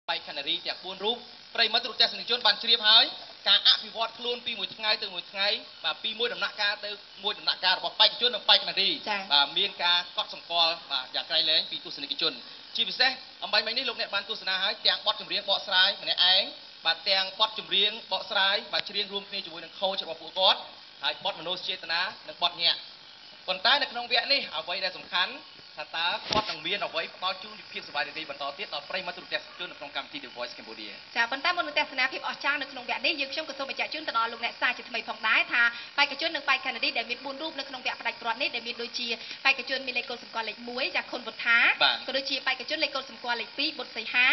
បៃខណ្ឌរីទាំង4រូបប្រិមត្តទូរទស្សនិកជនបានជ្រាបហើយការអភិវឌ្ឍខ្លួនពីមួយថ្ងៃទៅមួយថ្ងៃបាទពីមួយដំណាក់កាលទៅមួយដំណាក់កាលរបស់បេក្ខជននិងបេក្ខនារីបាទមានការកត់សម្គាល់បាទយ៉ាងក្រៃលែងពីទស្សនិកជនជាពិសេសអំបញ្ញមិញនេះលោកអ្នកបានទស្សនាហើយទាំងបទចម្រៀងបកស្រាយម្នាក់ឯងបាទទាំងបទចម្រៀងបកស្រាយបាទច្រៀងរួមគ្នាជាមួយនឹងខូចរបស់ពួកគាត់ហើយបទមនោសញ្ចេតនានិងបទញាក់ប៉ុន្តែនៅក្នុងវគ្គនេះអ្វីដែលសំខាន់ថាតើគាត់នឹងមានអ្វីផ្ដល់ជូនភាពសប្បាយរីករាយបន្តទៀតដល់ប្រិយមិត្តទូរទស្សនិកជននៅក្នុងកម្មវិធី The Voice Cambodia ចាប៉ុន្តែមុននឹងទស្សនាភាពអស្ចារ្យនៅក្នុងវគ្គនេះយើងខ្ញុំក៏សូមបញ្ជាក់ជូនទៅដល់លោកអ្នកសាជាថ្មីផងដែរថាបេក្ខជននិងបេក្ខនារីដែលមាន4រូបនៅក្នុងវគ្គផ្ដាច់ព្រាត់នេះដែលមានដូចជាបេក្ខជនមានលេខកូដសម្គាល់លេខ1ចាខុនវុធាក៏ដូចជាបេក្ខជនលេខកូដសម្គាល់លេខ2បុត្រសីហា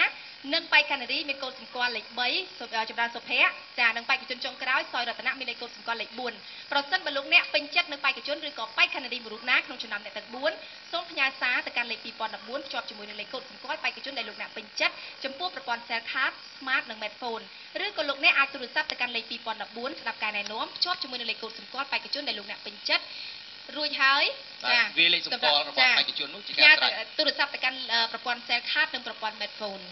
និងបេក្ខនារីមានកូដសម្គាល់លេខ3ចម្រើនសុភ័ក្រចានិងបេក្ខជនចុងក្រោយសយរតនៈមានលេខកូដសម្គាល់លេខ4ប្រសិនបើលោកអ្នកពេញចិត្តនឹងបេក្ខជនឬក៏បេក្ខនារីមួយរូបណាក្នុងចំណោមអ្នកទាំង4សូមផ្ញើសារទៅកាន់លេខ2014ភ្ជាប់ជាមួយនឹងលេខកូដសម្គាល់បេក្ខជនដែលលោកអ្នកពេញចិត្តចំពោះប្រព័ន្ធ Cell Card Smart និង Smartphone ឬក៏លោកអ្នកអាចទូរស័ព្ទទៅកាន់លេខ2014ស្ដាប់ការណែនាំភ្ជាប់ជាមួយនឹងលេខកូដសម្គាល់បេក្ខជនដែលលោកអ្នកពេញចិត្តរួចហើយចាវាលេខសម្គាល់របស់បេក្ខជននោះជាការស្រេចទូរស័ព្ទទៅកាន់ប្រព័ន្ធ Cell Card និងប្រព័ន្ធ Smartphone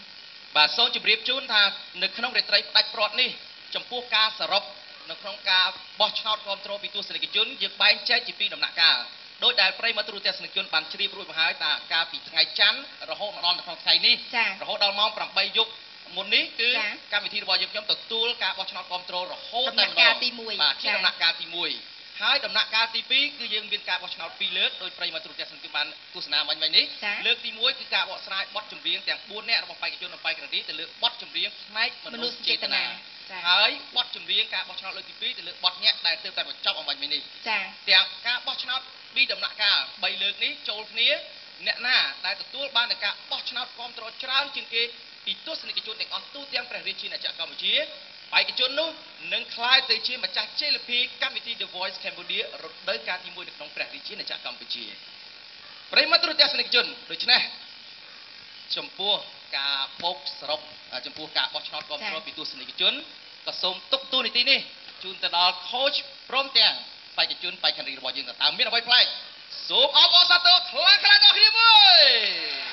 បាទសូមជម្រាបជូនថានៅក្នុងរាត្រីផ្ដាច់ព្រាត់នេះចំពោះការសរុបនៅក្នុងការបោះឆ្នោតគ្រប់គ្រងពីទស្សនិកជនយើងបែងចែកជាពីរដំណាក់កាលដោយដែលប្រិយមិត្តទូរទស្សនិកជនបានជ្រាបរួចមកហើយថាកាលពីថ្ងៃច័ន្ទរហូតមកដល់ក្នុងថ្ងៃនេះរហូតដល់ម៉ោង8យប់មុននេះគឺកម្មវិធីរបស់យើងខ្ញុំទទួលការបោះឆ្នោតគ្រប់គ្រងរហូតដល់ដំណាក់កាលទី1បាទជាដំណាក់កាលទី1ហើយដំណាក់កាលទី2គឺយើងមានការបោះឆ្នោត2លើកដោយប្រិយមិត្តទូរទស្សនិកជនបានទស្សនាមិញនេះលើកទី1គឺការបកស្រាយបទចម្រៀងទាំង4នាក់របស់បេក្ខជននិងបេក្ខនារីទៅលើបទចម្រៀងផ្នែកមនោសញ្ចេតនាហើយបទចម្រៀងការបោះឆ្នោតលើកទី2ទៅលើបទញាក់ដែលទើបតែបញ្ចប់អំបញ្ញមិញនេះទាំងការបោះឆ្នោត2ដំណាក់កាល3លើកនេះចូលគ្នាអ្នកណាដែលទទួលបាននៃការបោះឆ្នោតគ្រប់គ្រងច្រើនជាងគេពីទស្សនិកជនទាំងអស់ទូទាំងព្រះរាជាណាចក្រកម្ពុជាបេក្ខជននោះនឹងក្លាយទៅជាម្ចាស់ជ័យលាភីកម្មវិធី The Voice Cambodia រដូវកាលទី1នៅក្នុងព្រះរាជាណាចក្រកម្ពុជាប្រិយមិត្តទូរទស្សនិកជនដូច្នេះចំពោះការបូកសរុបចំពោះការបោះឆ្នោតគ្រប់គ្រងពីទស្សនិកជនក៏សូមទុកតួនាទីនេះជូនទៅដល់ coach ព្រមទាំងបេក្ខជនបេក្ខនារីរបស់យើងតើមានអ្វីប្លែកសូមអបអរសាទរខ្លាំងៗដល់គ្នាមួយ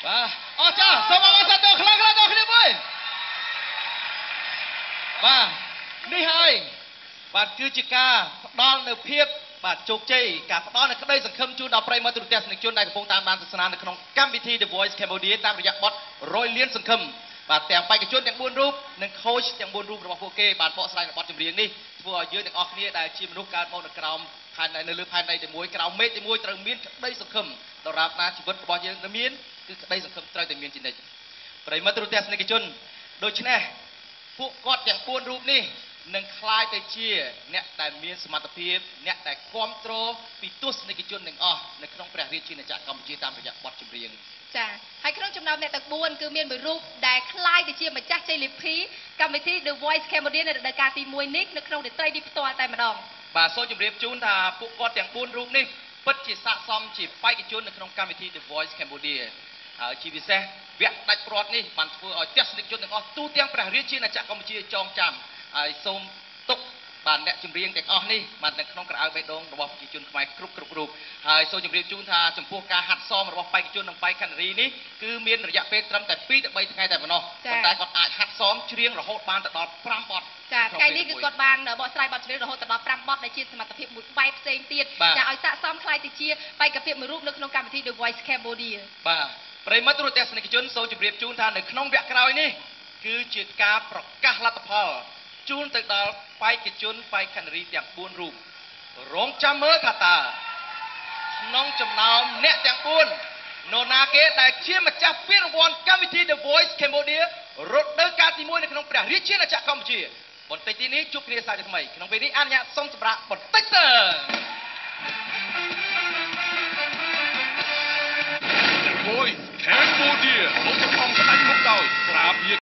បាទអរចាសូមអរសាទរខ្លាំងៗដល់គ្នាមួយបាទនេះហើយបាទគឺជាការផ្ដល់នូវភាពបាទជោគជ័យការផ្ដល់នូវក្តីសង្ឃឹមជូនដល់ប្រិយមិត្តទូរទស្សនិកជនដែលកំពុងតាមដានទស្សនានៅក្នុងកម្មវិធី The Voice Cambodia តាមរយៈបទ100 លានសង្ឃឹមបាទទាំងបេក្ខជនទាំង4រូបនិង coach ទាំង4រូបរបស់ពួកគេបានបកស្រាយនៅបទចម្រៀងនេះធ្វើឲ្យយើងទាំងអស់គ្នាដែលជាមនុស្សកើតមកនៅក្រោមផែនដីនៅលើផែនដីទីមួយក្រោមមេឃទីមួយត្រូវមានក្តីសង្ឃឹមដរាបណាជីវិតរបស់យើងនៅមានគឺក្តីសង្ឃឹមត្រូវតែមានជានិច្ចប្រិយមិត្តទូរទស្សនិកជនដូច្នេះពួកគាត់ទាំង4រូបនេះនឹងคล้ายទៅជាអ្នកដែលមានសមត្ថភាពអ្នកដែលគ្រប់គ្រងពីទស្សនិកជនទាំងអស់នៅក្នុងព្រះរាជាណាចក្រកម្ពុជាតាមរយៈបទចម្រៀងចាហើយក្នុងចំណោមអ្នកទាំង4គឺមានមួយរូបដែលคล้ายទៅជាម្ចាស់ជ័យលាភីកម្មវិធី The Voice Cambodia នៅរដូវកាលទី1នេះនៅក្នុងរាត្រីនេះផ្ទាល់តែម្ដងបាទសូមជម្រាបជូនថាពួកគាត់ទាំង4រូបនេះពិតជាស័ក្តិសមជាបេក្ខជននៅក្នុងកម្មវិធី The Voice Cambodia ហើយជាពិសេសវគ្គដាច់ព្រាត់នេះបានធ្វើឲ្យទស្សនិកជនទាំងអស់ទូទាំងព្រះរាជាណាចក្រកម្ពុជាចងចាំហើយសូមទុកបាទអ្នកចម្រៀងទាំងអស់នេះបាទនៅក្នុងក្រអៅបេះដូងរបស់ប្រជាជនខ្មែរគ្រប់រូបហើយសូមជម្រាបជូនថាចំពោះការហាត់សមរបស់បេក្ខជននិងបេក្ខនារីនេះគឺមានរយៈពេលត្រឹមតែ2ទៅ3ថ្ងៃតែប៉ុណ្ណោះប៉ុន្តែគាត់អាចហាត់សមច្រៀងរហូតបានទៅដល់5បទចាថ្ងៃនេះគឺគាត់បានបកស្រាយបទចម្រៀងរហូតដល់5បទដែលជាសមត្ថភាពមួយបែបផ្សេងទៀតចាឲ្យស័ក្តិសមខ្លាយទៅជាបេក្ខភាពមួយរូបនៅក្នុងកម្មវិធី The Voice Cambodia បាទប្រិយមិត្តទូរទស្សនិកជនសូមជម្រាបជូនថានៅក្នុងវគ្គក្រោយនេះគឺជាការប្រកាសលទ្ធផលជូនទៅដល់បេក្ខជនបេក្ខនារីទាំង4រូបរងចាំមើលថាតើក្នុងចំណោមអ្នកទាំង4នរណាគេដែលជាម្ចាស់ពានរង្វាន់កម្មវិធី The Voice Cambodia រដូវកាលទី1នៅក្នុងព្រះរាជាណាចក្រកម្ពុជាបន្តិចទីនេះជួបគ្នាសាជាថ្មីក្នុងពេលនេះអនុញ្ញាតសូមសម្រាប់បន្តិចទៅ The Voice Cambodia លោកសំស្ដាច់មុខដោយក្រាប